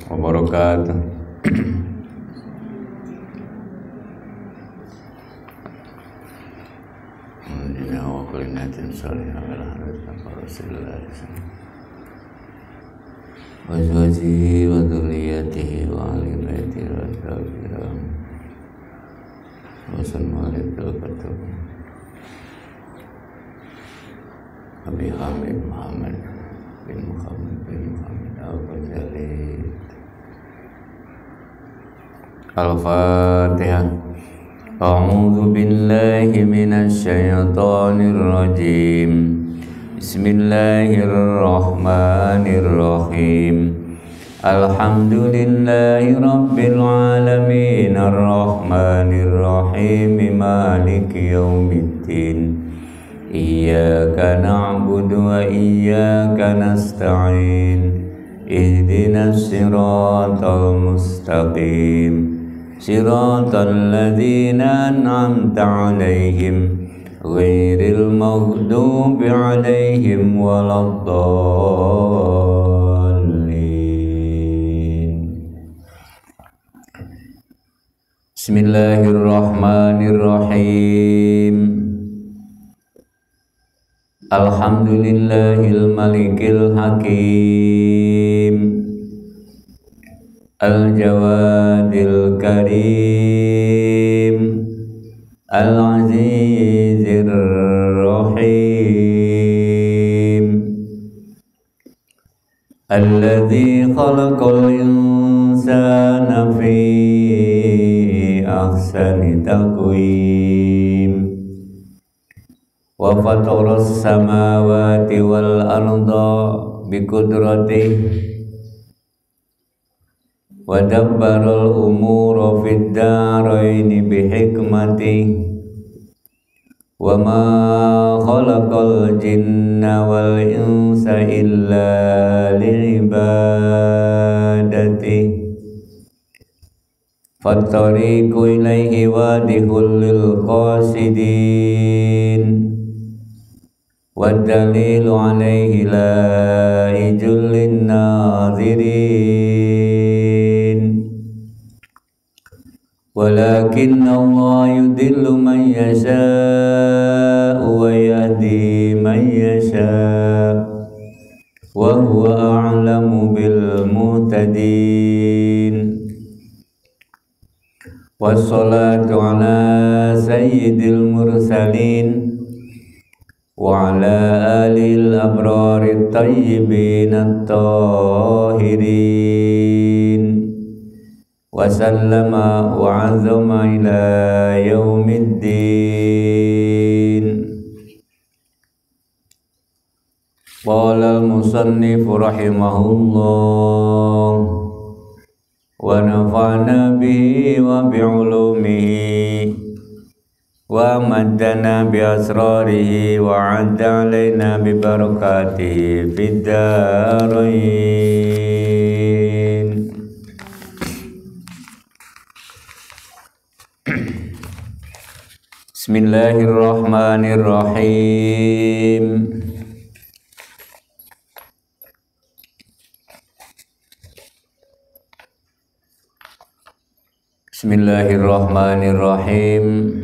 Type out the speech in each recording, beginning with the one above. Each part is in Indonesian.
wabarakatuh. Alhamdulillah wa kulinatin salihah wa rasulullah wa zawjihi wa dhurriyyatihi wa ahli baitihi wa ashabihi wa sallallahu Abi Hamid Muhammad bin Muhammad Al-Ghazali. Al-Fatihah. A'udzu billahi minasy syaithanir rajim. Bismillahirrahmanirrahim. Alhamdulillahi rabbil alamin arrahmanir rahim maliki yaumiddin. Iyyaka na'budu wa iyyaka nasta'in. Ihdinas siratal mustaqim. Siratal ladzina an'amta 'alaihim ghairil maghdubi 'alaihim waladdallin. Bismillahirrahmanirrahim. Alhamdulillahil malikil hakim, al-jawadil karim, al-azizir rahim, alladzi khalaqal insana fi ahsani taqwim wa fataras samawati wal arda biqudratihi wa dabbaral umura fid dharaini bihikmatihi wa ma khalaqal jinna wal insa illa li'ibadatihi fattariqu ilaihi wadihul lil qasidin والدليل عليه لا يجل الناظرين ولكن الله يضل من يشاء ويهدي من يشاء وهو أعلم بالمهتدين والصلاة على سيد المرسلين وعلى آله الأبرار الطيبين الطاهرين وسلم وعظم إلى يوم الدين. قال المصنف رحمه الله ونفعنا به وبعلومه wa maddana bi asrarihi wa adda alaina bi barakatihi fid darain. Bismillahirrahmanirrahim. Bismillahirrahmanirrahim.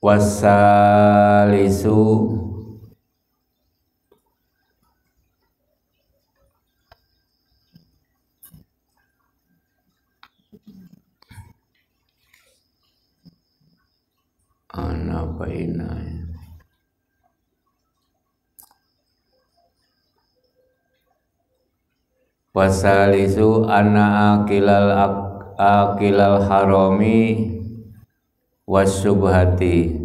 Wassalisu ana baina wasalisu ana akilal harami wasyubhati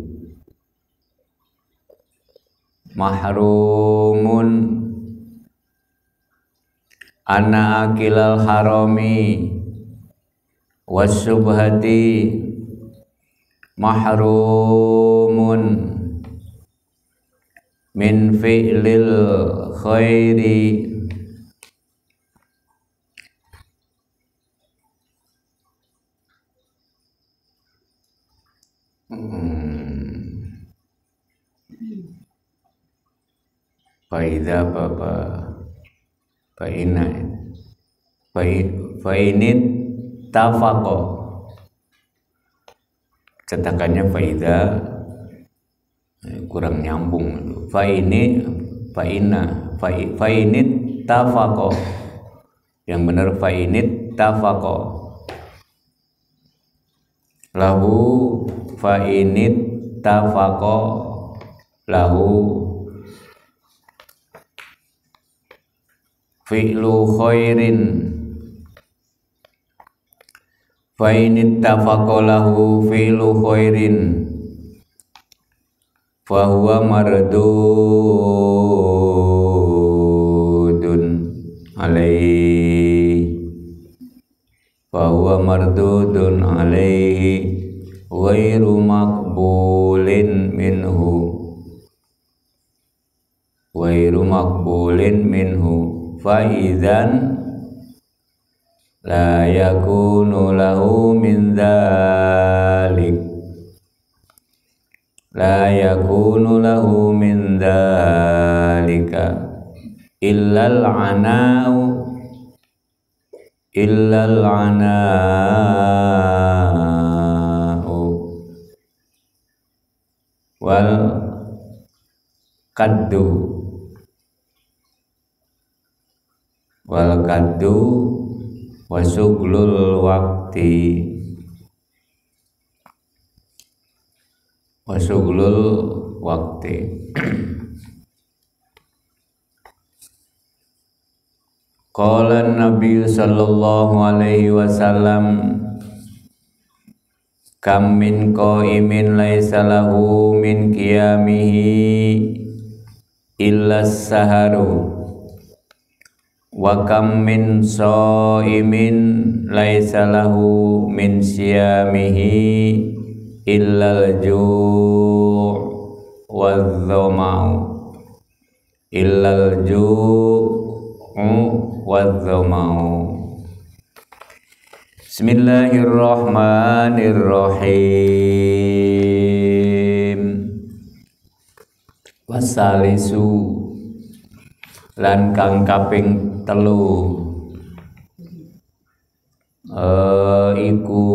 mahrumun ana akilal harami wasyubhati mahrumun min fi'lil khairi Faida apa faina fainit tafaqo, cetakannya faida kurang nyambung. Fainit tafaqo, yang benar fainit tafaqo. Lahu fainit tafaqo lahu fi'lu khairin, fainit tafaqo lahu fi'lu khairin fahuwa mardudun alaihi, fahuwa mardudun alaihi ghairu maqbulin minhu faizan la yakunu lahu min dzalika illal ana'u wal kaddu wasuglul waqti. Qala Nabi sallallahu alaihi wasallam, kam min qaimin laisa lahu min qiyamihi illa saharu wa kam min shaimin laisa lahu min siyamihi illa al-ju' wadh-dhama'u Bismillahirrahmanirrahim. Wasalisu lan kang kaping telu iku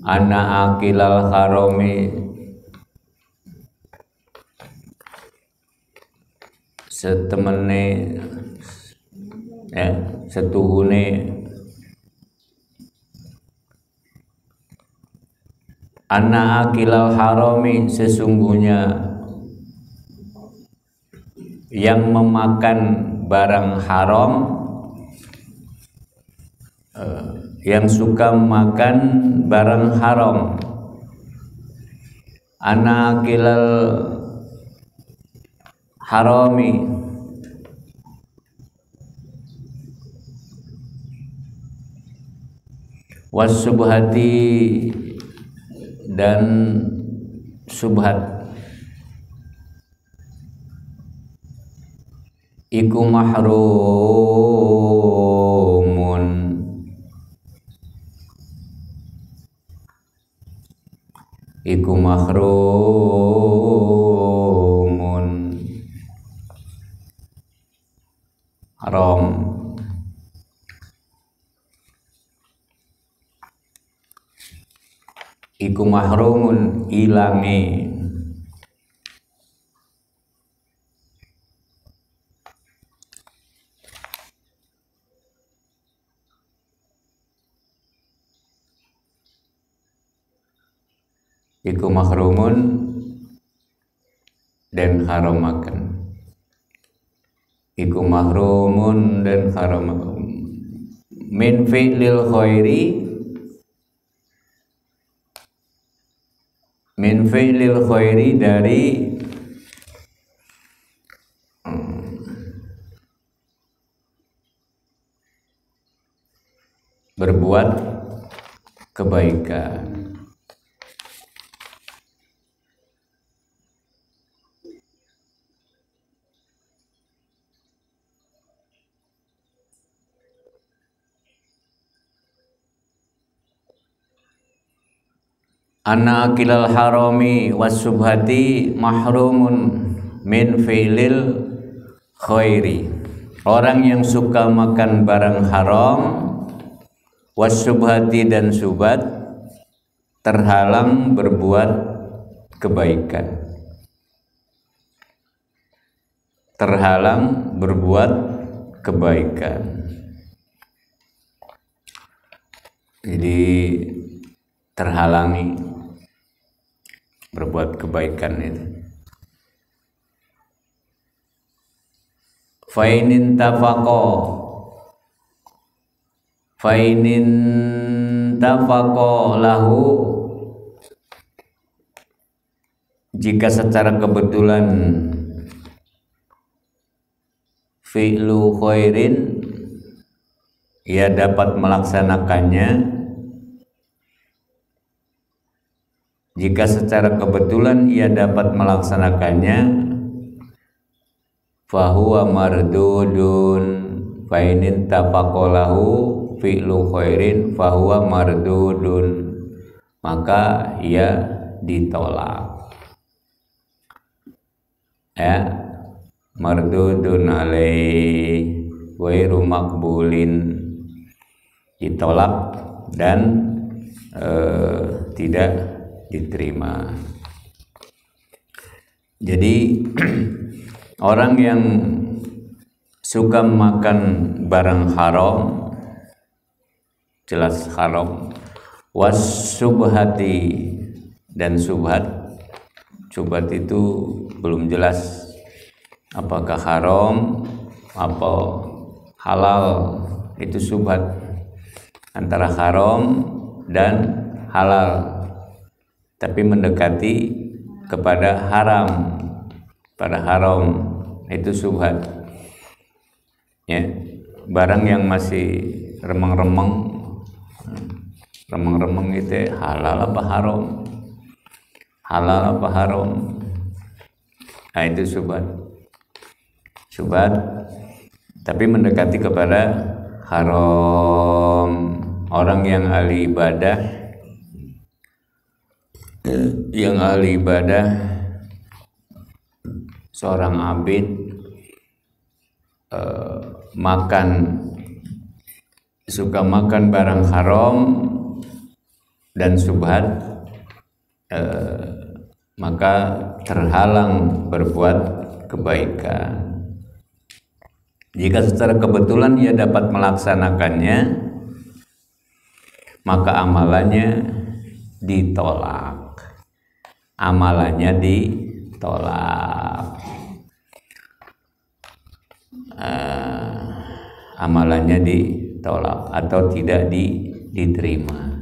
ana akilal harami, setemene setuhune ana akilal harami, sesungguhnya yang memakan barang haram, yang suka makan barang haram. Ana akilal harami, wasubhati dan subhat, iku mahrumun, iku mahrumun, haram. Iku mahrumun, ilange. Iku mahrumun dan haram makan. Iku mahrumun dan haram makan. Min fi'lil khairi, min fi'lil khairi, dari berbuat kebaikan. Anna akilal harami was subhati mahrumun min fi'lil khairi, orang yang suka makan barang haram, wasyubhati dan syubhat, terhalang berbuat kebaikan. Terhalang berbuat kebaikan. Jadi terhalangi berbuat kebaikan itu. Fainin tafaqo lahu, jika secara kebetulan fi'lu khairin, ia dapat melaksanakannya. Jika secara kebetulan ia dapat melaksanakannya, fahuwa mardudun. Fainin tafaqolahu fi'lu khairin fahuwa mardudun, maka ia ditolak. Ya, mardudun alaih wairu makbulin, ditolak dan tidak diterima. Jadi orang yang suka makan barang haram, jelas haram, wasyubhati dan syubhat. Syubhat itu belum jelas apakah haram apa halal, itu syubhat antara haram dan halal, tapi mendekati kepada haram, pada haram, itu syubhat. Ya, barang yang masih remeng-remeng itu halal apa haram, halal apa haram, nah itu syubhat. Syubhat tapi mendekati kepada haram. Orang yang ahli ibadah, seorang abid suka makan barang haram dan syubhat, maka terhalang berbuat kebaikan. Jika secara kebetulan ia dapat melaksanakannya, maka amalannya ditolak. Amalannya ditolak. Amalannya ditolak atau tidak diterima.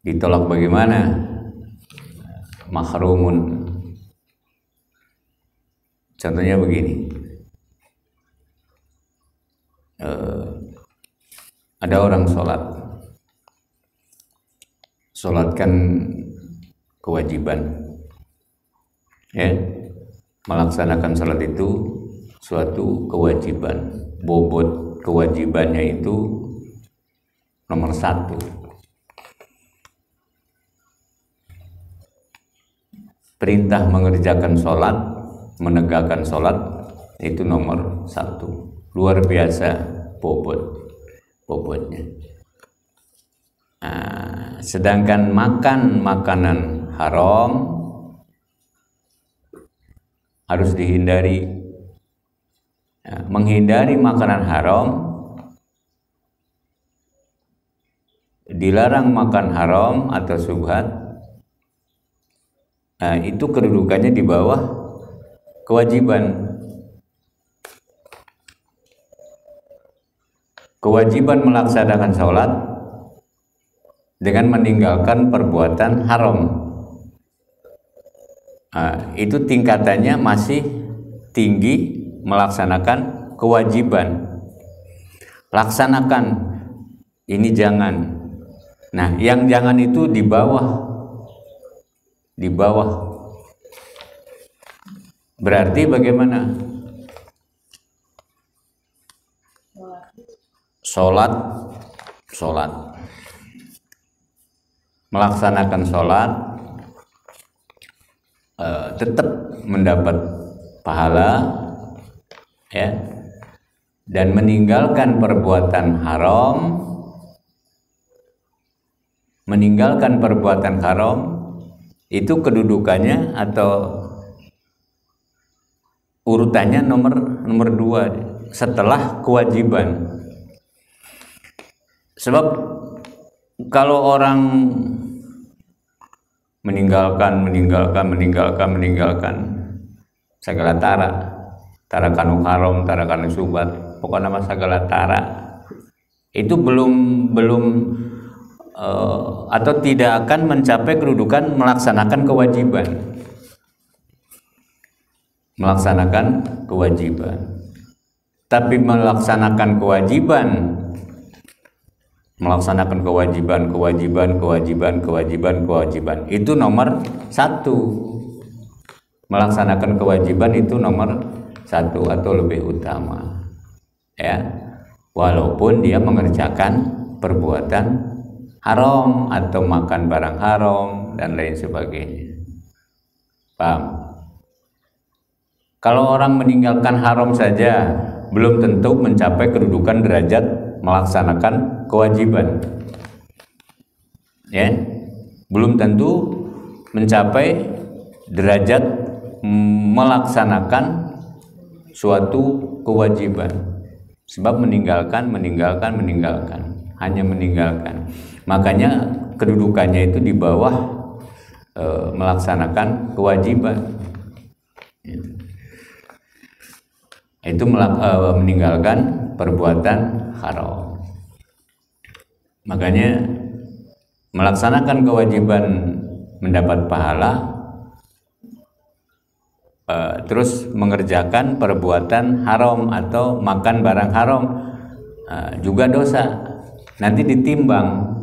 Ditolak bagaimana? Mahrumun. Contohnya begini, ada orang sholat kan kewajiban, ya, melaksanakan sholat itu suatu kewajiban, bobot kewajibannya itu nomor 1. Perintah mengerjakan sholat, menegakkan sholat itu nomor 1, luar biasa bobotnya. Sedangkan makan makanan haram harus dihindari. Menghindari makanan haram, dilarang makan haram atau syubhat, itu kedudukannya di bawah kewajiban. Kewajiban melaksanakan sholat dengan meninggalkan perbuatan haram, itu tingkatannya masih tinggi melaksanakan kewajiban. Laksanakan, ini jangan. Nah, yang jangan itu di bawah. Berarti bagaimana? Sholat, melaksanakan sholat, tetap mendapat pahala, ya, dan meninggalkan perbuatan haram, itu kedudukannya atau urutannya nomor 2 setelah kewajiban. Sebab kalau orang meninggalkan segala tara kanu haram, tara kanu subat, pokoknya nama segala tara itu belum atau tidak akan mencapai kedudukan melaksanakan kewajiban. Tapi melaksanakan kewajiban itu nomor 1. Melaksanakan kewajiban itu nomor 1 atau lebih utama, ya, walaupun dia mengerjakan perbuatan haram atau makan barang haram dan lain sebagainya. Paham? Kalau orang meninggalkan haram saja belum tentu mencapai kedudukan derajat melaksanakan kewajiban, ya, belum tentu mencapai derajat melaksanakan suatu kewajiban. Sebab meninggalkan, hanya meninggalkan. Makanya kedudukannya itu di bawah melaksanakan kewajiban. Itu meninggalkan perbuatan haram. Makanya melaksanakan kewajiban mendapat pahala, terus mengerjakan perbuatan haram atau makan barang haram juga dosa. Nanti ditimbang.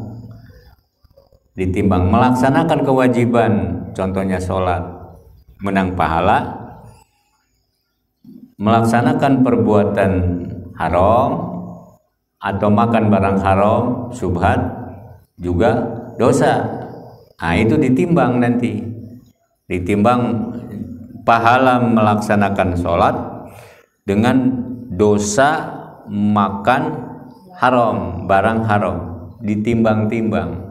Melaksanakan kewajiban, contohnya sholat, menang pahala. Melaksanakan perbuatan haram atau makan barang haram, syubhat, juga dosa. Nah, itu ditimbang nanti. Ditimbang pahala melaksanakan sholat dengan dosa makan haram, barang haram, ditimbang-timbang.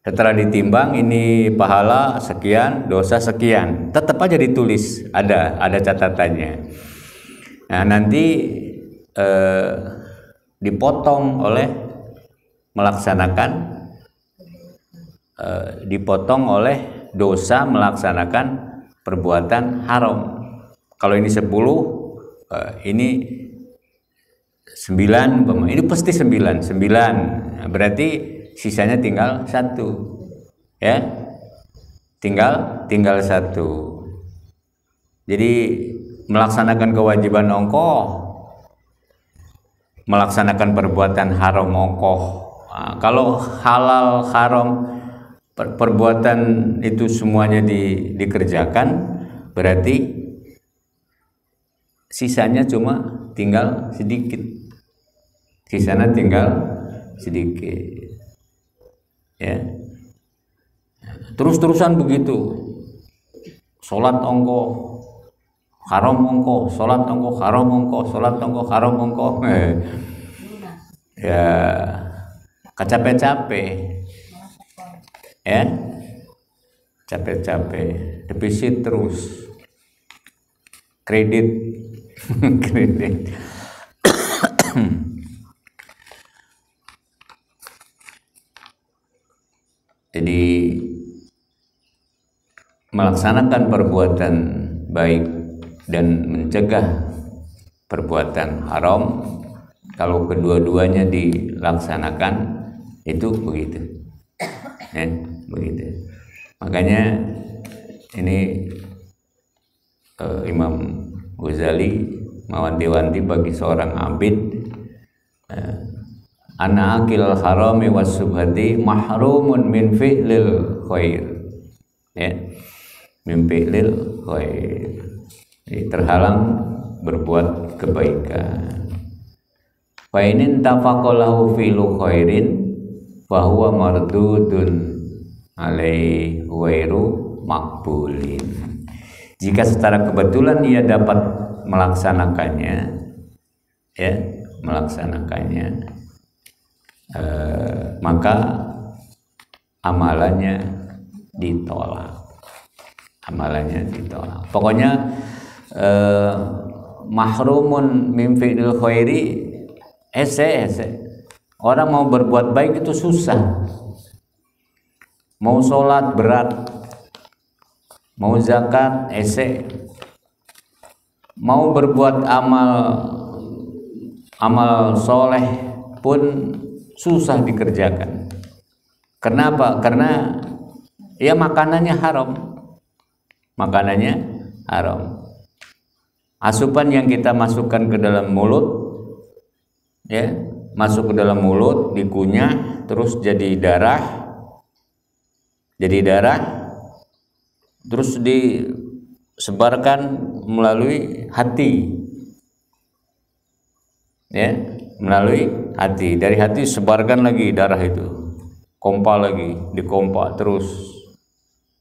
Setelah ditimbang, ini pahala sekian, dosa sekian, tetap aja ditulis, ada catatannya. Nah, nanti dipotong oleh dosa melaksanakan perbuatan haram. Kalau ini 10, ini 9, ini pasti 9, berarti sisanya tinggal 1, ya, tinggal 1. Jadi melaksanakan kewajiban ongkoh, melaksanakan perbuatan haram ongkoh. Nah, kalau halal haram perbuatan itu semuanya dikerjakan, berarti sisanya cuma tinggal sedikit. Ya, terus-terusan begitu, sholat ongkoh, haram ongkoh, sholat ongkoh, haram ongkoh, sholat ongkoh, haram ongkoh, ya, capek-capek, ya, capek-capek, defisit terus, kredit. Jadi melaksanakan perbuatan baik dan mencegah perbuatan haram, kalau kedua-duanya dilaksanakan itu begitu, ya, begitu. Makanya ini Imam Ghazali mewanti-wanti bagi seorang abid, ana akil harami was subhati mahrumun min fi'lil khair, ya, min fi'lil khair. Jadi terhalang berbuat kebaikan. Fa in tafaqalahu fi'lu khairin fa huwa mardudun alaihi ghairu maqbulin. Jika secara kebetulan ia dapat melaksanakannya, ya, maka amalannya ditolak. Pokoknya mahrumun min fi'lil khairi, orang mau berbuat baik itu susah. Mau sholat berat, mau zakat mau berbuat amal soleh pun susah dikerjakan. Kenapa? Karena ya makanannya haram. Asupan yang kita masukkan ke dalam mulut, ya, masuk ke dalam mulut, dikunyah, terus jadi darah, terus disebarkan melalui hati, ya, melalui hati. Dari hati sebarkan lagi darah itu, dikompa terus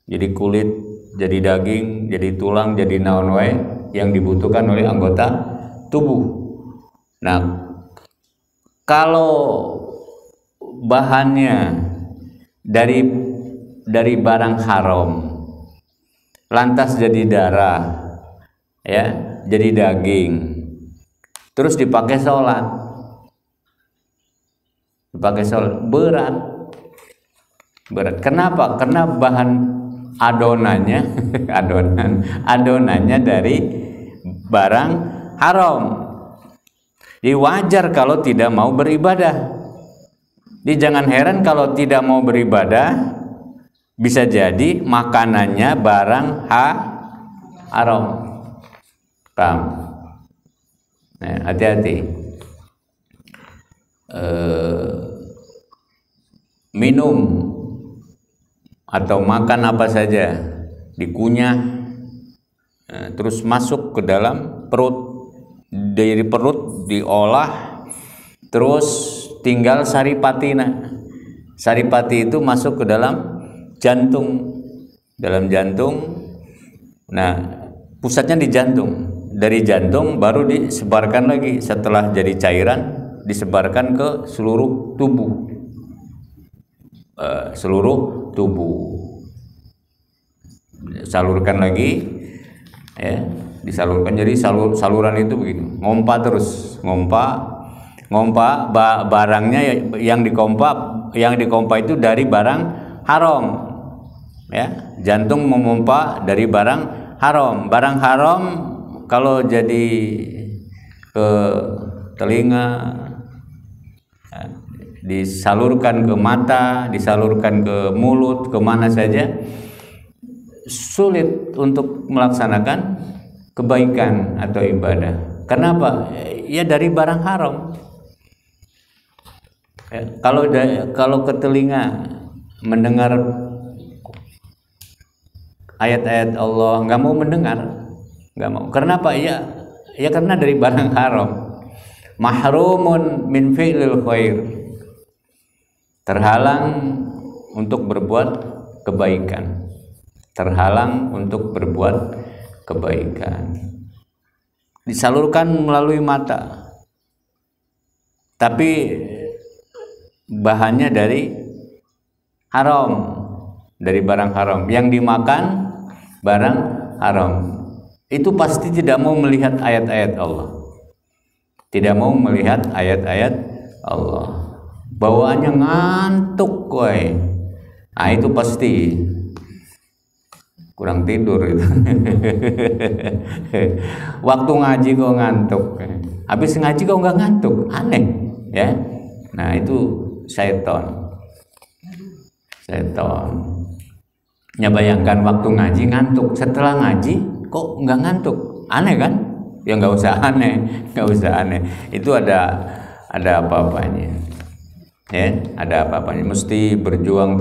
jadi kulit, jadi daging, jadi tulang, jadi naon wae yang dibutuhkan oleh anggota tubuh. Nah, kalau bahannya dari barang haram, lantas jadi darah, ya, jadi daging, terus dipakai sholat, berat. Kenapa? Karena bahan adonannya dari barang haram. Jadi wajar kalau tidak mau beribadah. Jadi jangan heran kalau tidak mau beribadah, bisa jadi makanannya barang haram. Paham? Nah, hati-hati. Minum atau makan apa saja dikunyah, terus masuk ke dalam perut, dari perut diolah, terus tinggal saripatina. Saripati itu masuk ke dalam jantung. Nah, pusatnya di jantung. Dari jantung baru disebarkan lagi, setelah jadi cairan disebarkan ke seluruh tubuh. Salurkan lagi, ya, disalurkan. Jadi saluran itu begitu, ngompa barangnya yang dikompa itu dari barang haram, ya. Jantung memompa dari barang haram. Barang haram kalau jadi ke telinga, ya, disalurkan ke mata, disalurkan ke mulut, kemana saja, sulit untuk melaksanakan kebaikan atau ibadah. Kenapa? Ya dari barang haram. Ya, kalau ke telinga mendengar ayat-ayat Allah, nggak mau mendengar, nggak mau. Kenapa? Ya karena dari barang haram. Mahrumun min fi'lil khair, terhalang untuk berbuat kebaikan. Disalurkan melalui mata, tapi bahannya dari haram, dari barang haram. Yang dimakan barang haram. Itu pasti tidak mau melihat ayat-ayat Allah. Bawaannya ngantuk, woy. Nah, itu pasti kurang tidur itu. Waktu ngaji kok ngantuk, habis ngaji kok nggak ngantuk, aneh, ya. Nah, itu setan. Ya, bayangkan waktu ngaji ngantuk, setelah ngaji kok nggak ngantuk, aneh kan? Ya nggak usah aneh. Itu ada apa-apanya. Ya, ada apa-apanya. Mesti berjuang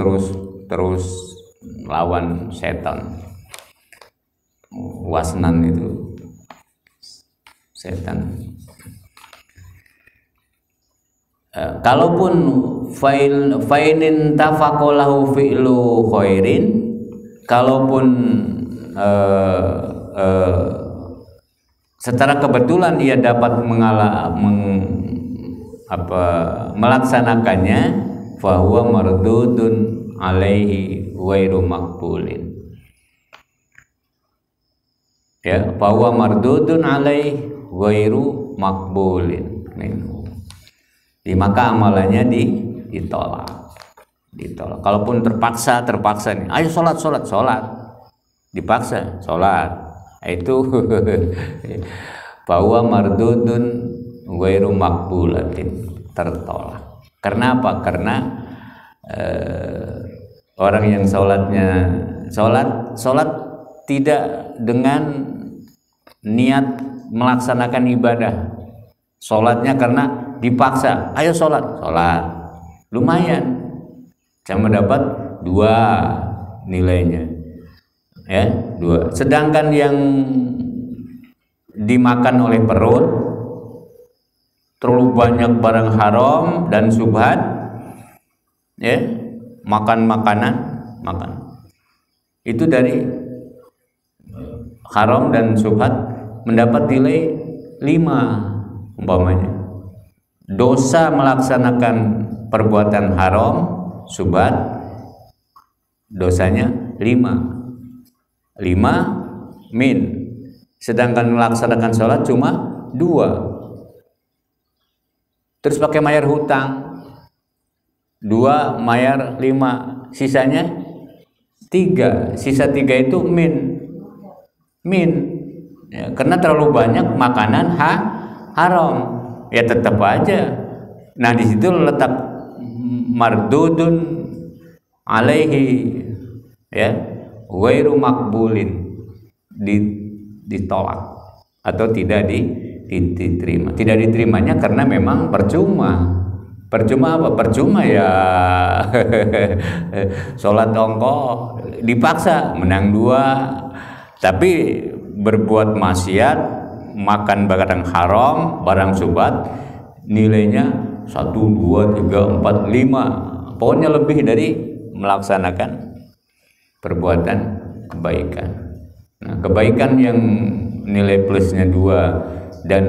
terus lawan setan. Wasnan itu setan. Kalaupun fainin tafaqalahu fi'lu khairin, kalaupun secara kebetulan ia dapat melaksanakannya, fahuwa mardudun alaihi ghairu maqbulin. Ya, fahuwa mardudun alaihi ghairu maqbulin minhu. Maka amalannya ditolak. Kalaupun terpaksa nih, ayo sholat, dipaksa sholat, itu bahwa mardudun ghairu maqbulatin, tertolak. Karena apa? Karena orang yang sholat tidak dengan niat melaksanakan ibadah. Sholatnya karena dipaksa, ayo sholat, lumayan, cuma dapat 2 nilainya, ya, 2. Sedangkan yang dimakan oleh perut terlalu banyak barang haram dan syubhat, ya, makan itu dari haram dan syubhat mendapat nilai 5 umpamanya. Dosa melaksanakan perbuatan haram syubhat dosanya 5 min, sedangkan melaksanakan sholat cuma 2. Terus pakai bayar hutang 2 bayar 5, sisanya 3. Sisa 3 itu min ya, karena terlalu banyak makanan haram, ya tetap aja. Nah, di situ letak mardudun alaihi, ya, ghairu maqbulin, ditolak atau tidak diterima. Tidak diterimanya karena memang percuma apa? Percuma ya sholat ongkoh, dipaksa menang 2, tapi berbuat maksiat, makan barang haram, barang syubhat, nilainya 1, 2, 3, 4, 5, pokoknya lebih dari melaksanakan perbuatan kebaikan. Nah, kebaikan yang nilai plusnya 2 dan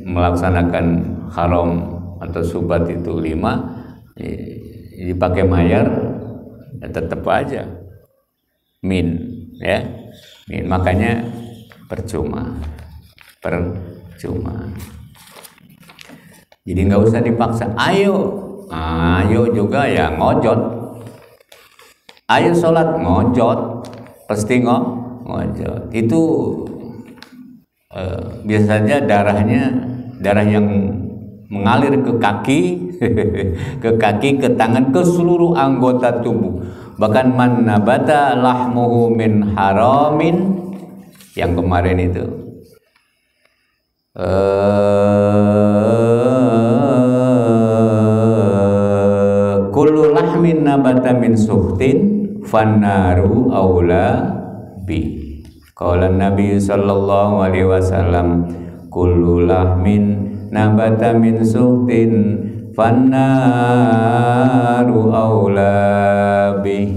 melaksanakan haram atau syubhat itu 5, dipakai mayar, ya tetap aja min, ya, min. Makanya percuma. Jadi nggak usah dipaksa. Ayo juga ya ngojot. Ayo sholat, ngojot, pasti ngojot. Itu biasanya darah yang mengalir ke kaki, ke tangan, ke seluruh anggota tubuh. Bahkan man nabata lahmuhu min haramin, yang kemarin itu, kullu lahmin nabata min suhtin fannaru aula bi. Qala Nabi sallallahu alaihi wasallam, kullu lahmin nabata min suhtin fannaru aula bi.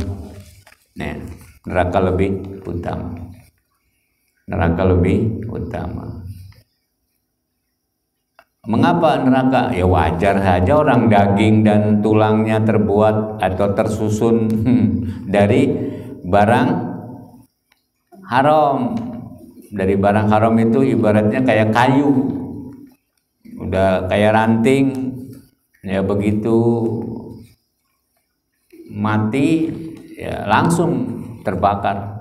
Nah, neraka lebih utama. Mengapa neraka? Ya wajar saja, orang daging dan tulangnya terbuat atau tersusun dari barang haram. Dari barang haram itu ibaratnya kayak kayu, udah kayak ranting, ya begitu mati ya langsung terbakar,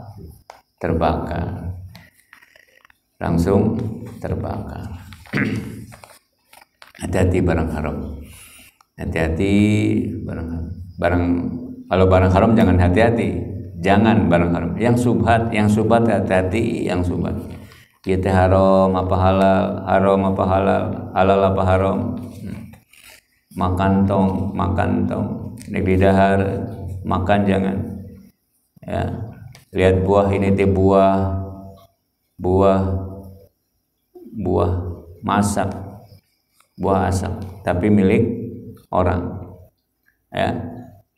langsung terbakar. Hati-hati barang haram, kalau barang haram jangan hati-hati, jangan barang haram. Yang syubhat hati-hati, yang syubhat. Kita haram apa halal, halal apa haram. Makan tong, negeri dahar, makan jangan. Ya, lihat buah ini teh buah masak, buah asap, tapi milik orang. Ya,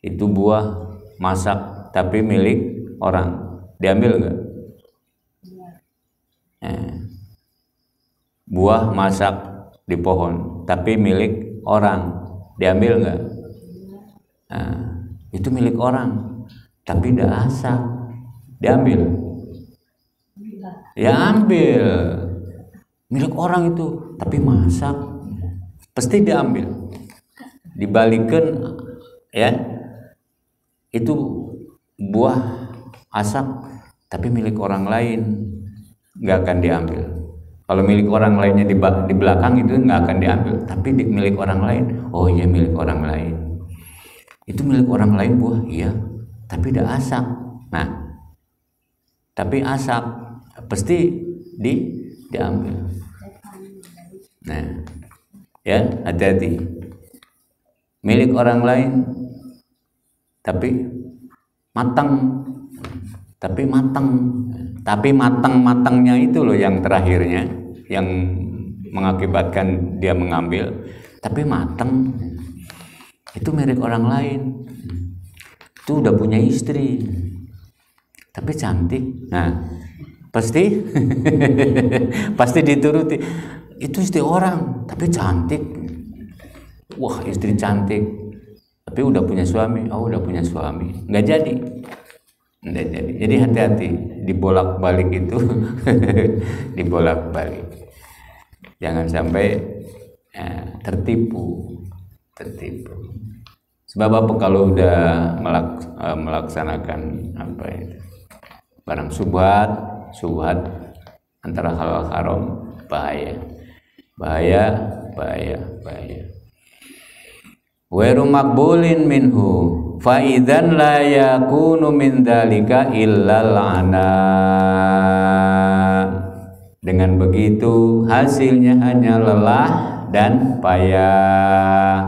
itu buah masak tapi milik orang, diambil enggak? Buah masak di pohon tapi milik orang, diambil nggak? Itu milik orang tapi tidak asap, diambil? Ya ambil. Milik orang itu tapi masak, pasti diambil, dibalikin ya. Itu buah asap tapi milik orang lain, nggak akan diambil. Kalau milik orang lainnya di belakang itu nggak akan diambil, tapi milik orang lain, oh iya milik orang lain. Itu milik orang lain buah, iya, tapi tidak asap. Nah, tapi asap pasti diambil. Nah, ya hati-hati. Milik orang lain tapi matang, tapi matangnya itu loh yang terakhirnya, yang mengakibatkan dia mengambil. Tapi matang itu milik orang lain, itu udah punya istri tapi cantik. Nah, pasti pasti dituruti. Itu istri orang tapi cantik, wah istri cantik tapi udah punya suami, oh udah punya suami, nggak jadi. Jadi hati-hati dibolak-balik itu. Dibolak-balik, jangan sampai tertipu. Sebab apa? Kalau udah melaksanakan apa itu, barang subhat antara halal haram, bahaya. Wairu makbulin minhu fa idzan la yakunu min dzalika illa la'na. Dengan begitu hasilnya hanya lelah dan payah.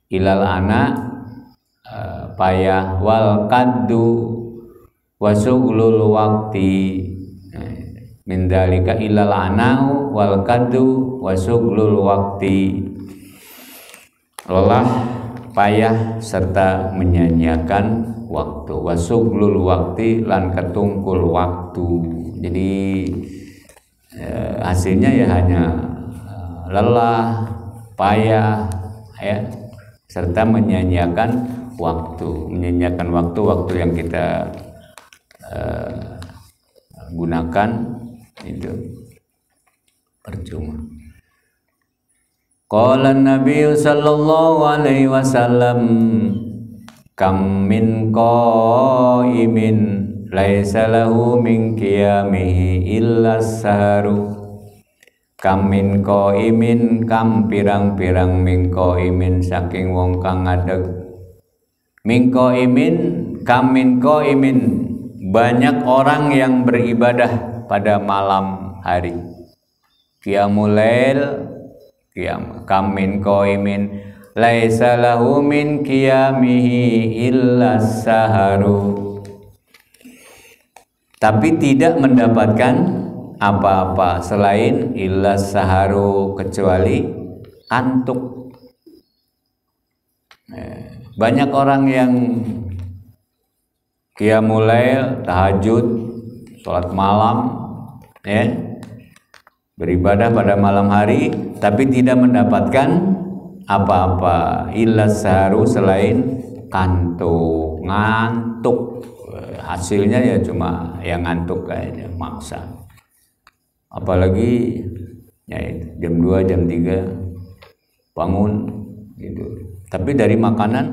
Ilal ana payah, wal kaddu wasuglul waqti. Min dzalika ilal anau wal kaddu wasuglul waqti. Lelah, payah serta menyanyiakan waktu. Wasuglul waqti lan ketungkul waktu. Jadi hasilnya ya hanya lelah, payah ya, serta menyanyiakan waktu yang kita gunakan itu percuma. Qala Nabi sallallahu alaihi wasallam, kam min qaimin laisa lahu min qiyamihi illa saharu. Kam min qaimin, kam pirang-pirang min qaimin saking wong kang ngadeg. Min qaimin, kam min qaimin, banyak orang yang beribadah pada malam hari. Qiyamul lail, kam min qaimin laisa lahu min qiyamihi illa saharu. Tapi tidak mendapatkan apa-apa selain illa saharu, kecuali antuk. Banyak orang yang qiyamul lail, tahajud, sholat malam ya, beribadah pada malam hari, tapi tidak mendapatkan apa-apa illa saharu, selain ngantuk. Hasilnya ya cuma yang ngantuk kayaknya, maksa. Apalagi ya jam 2 jam 3 bangun gitu, tapi dari makanan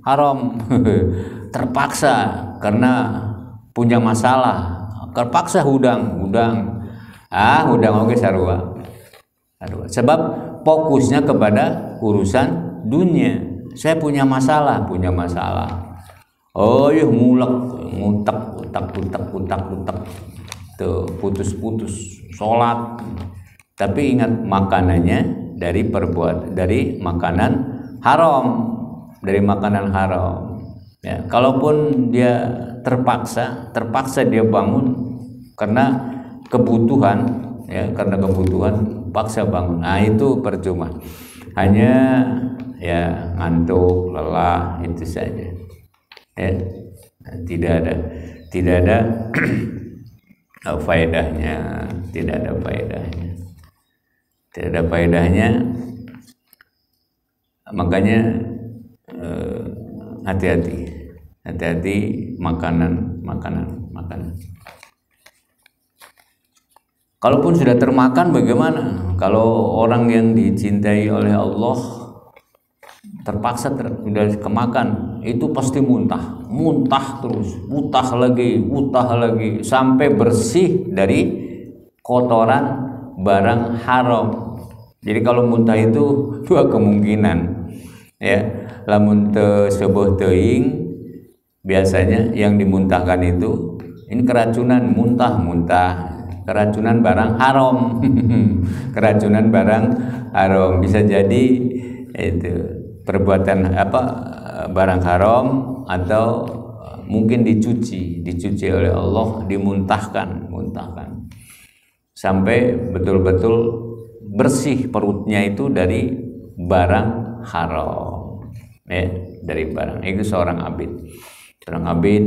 haram. Terpaksa karena punya masalah, terpaksa hudang oke sarua. Sebab fokusnya kepada urusan dunia. Saya punya masalah. Oh, mulek, ngutak, tuh putus-putus sholat. Tapi ingat, makanannya dari makanan haram, Ya, kalaupun dia terpaksa dia bangun karena kebutuhan, paksa bangun. Nah, itu percuma. Hanya ya ngantuk, lelah, itu saja. Ya, tidak ada faedahnya, tidak ada faedahnya, tidak ada faedahnya. Makanya hati-hati makanan. Kalaupun sudah termakan bagaimana? Kalau orang yang dicintai oleh Allah terpaksa sudah kemakan, itu pasti muntah terus, muntah lagi sampai bersih dari kotoran barang haram. Jadi kalau muntah itu dua kemungkinan, ya. Lamun sebuah teuing, biasanya yang dimuntahkan itu ini keracunan, muntah keracunan barang haram. Keracunan barang haram bisa jadi itu perbuatan barang haram, atau mungkin dicuci oleh Allah, dimuntahkan sampai betul-betul bersih perutnya itu dari barang haram, ya, dari barang itu. Seorang abid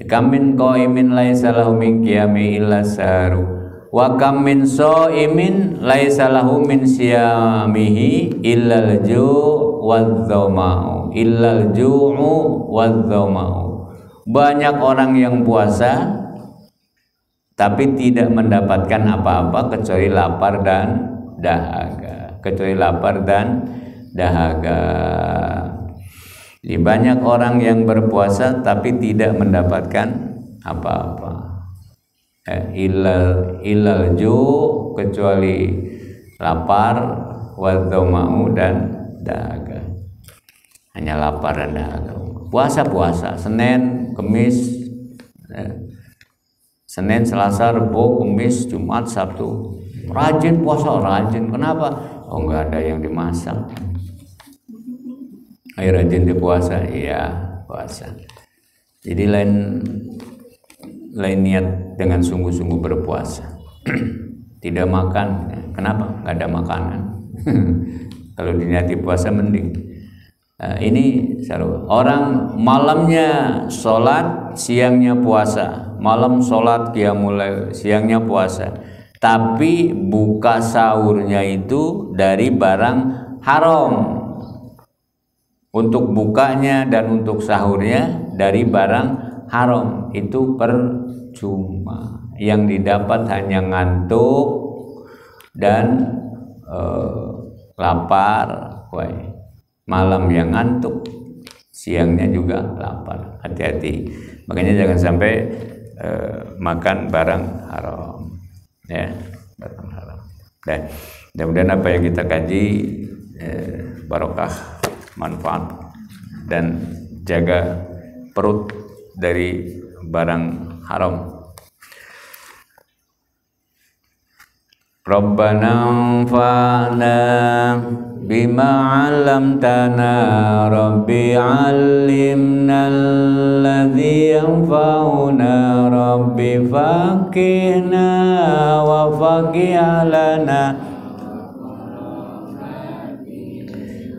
kam min qaimin laisa lahu min qiyami illa saru wa kam min shaimin laisa lahu min siyamihi illa al-ju' wadh-dhama'u Banyak orang yang puasa tapi tidak mendapatkan apa-apa kecuali lapar dan dahaga. Banyak orang yang berpuasa tapi tidak mendapatkan apa-apa. Illal ju', kecuali lapar, wadh-dhama'u, dan dahaga. Hanya lapar dan dahaga. Puasa Senin, Kamis, Senin, Selasa, Rabu, Kamis, Jumat, Sabtu. Rajin puasa, rajin. Kenapa? Oh, enggak ada yang dimasak. Ayo rajin di puasa, iya puasa. Jadi lain niat dengan sungguh-sungguh berpuasa. Tidak makan, kenapa? Nggak ada makanan. Kalau diniati puasa mending. Ini orang malamnya sholat, siangnya puasa. Malam sholat qiyamul lail, siangnya puasa. Tapi buka sahurnya itu dari barang haram. Untuk bukanya dan untuk sahurnya dari barang haram, itu percuma. Yang didapat hanya ngantuk dan lapar. Malam yang ngantuk, siangnya juga lapar. Hati-hati. Makanya jangan sampai makan barang haram, ya, barang haram. Dan mudah-mudahan apa yang kita kaji barokah, manfaat, dan jaga perut dari barang haram. Rabbana anfa'na bima 'allamtana, Rabbi 'allimna alladhi yanfa'una, Rabbi faqihna wa faqih 'alana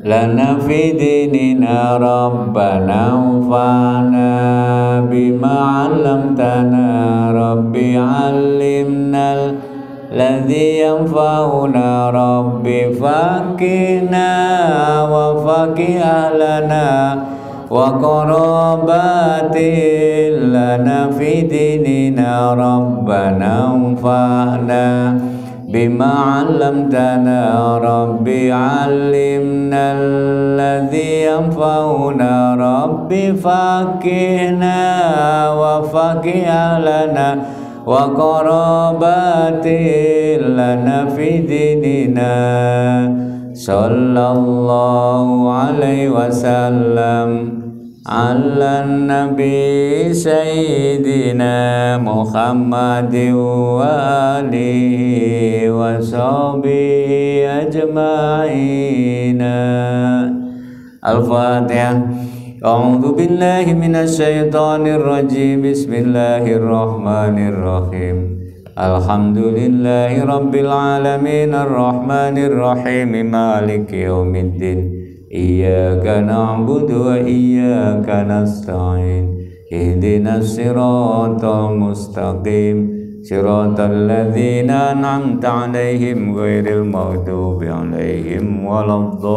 lana fi dinina, Rabbana anfa'na bima 'allamtana, Rabbi 'allimna alladhi yanfa'una, Rabbi faqihna wa faqih ahlana wa qarabatin lana fi dinina, Rabbana anfa'na bima 'allamtana, Rabbi 'allimna alladhi yanfa'una, Rabbi faqihna wa faqih ahlana wa qarabatin lana fi dinina. Sallallahu alaihi wasallam ala nabi sayyidina Muhammadin wa alihi wa sahbihi ajma'in. Al-Fatihah. A'udzu billahi minasy syaithanir rajim. Bismillahirrahmanirrahim. Alhamdulillahi rabbil alamin, arrahmanir rahim, maliki yaumiddin. Iyyaka na'budu wa iyyaka nasta'in. ihdinas siratal mustaqim siratal ladzina an'amta 'alaihim ghairil maghdubi 'alaihim waladdallin.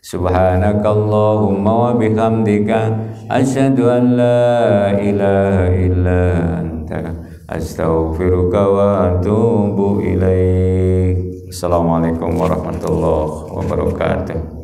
Subhanakallahumma wa bihamdika asyhadu an la ilaha illa anta astaghfiruka wa atubu ilaik. Assalamualaikum warahmatullahi wabarakatuh.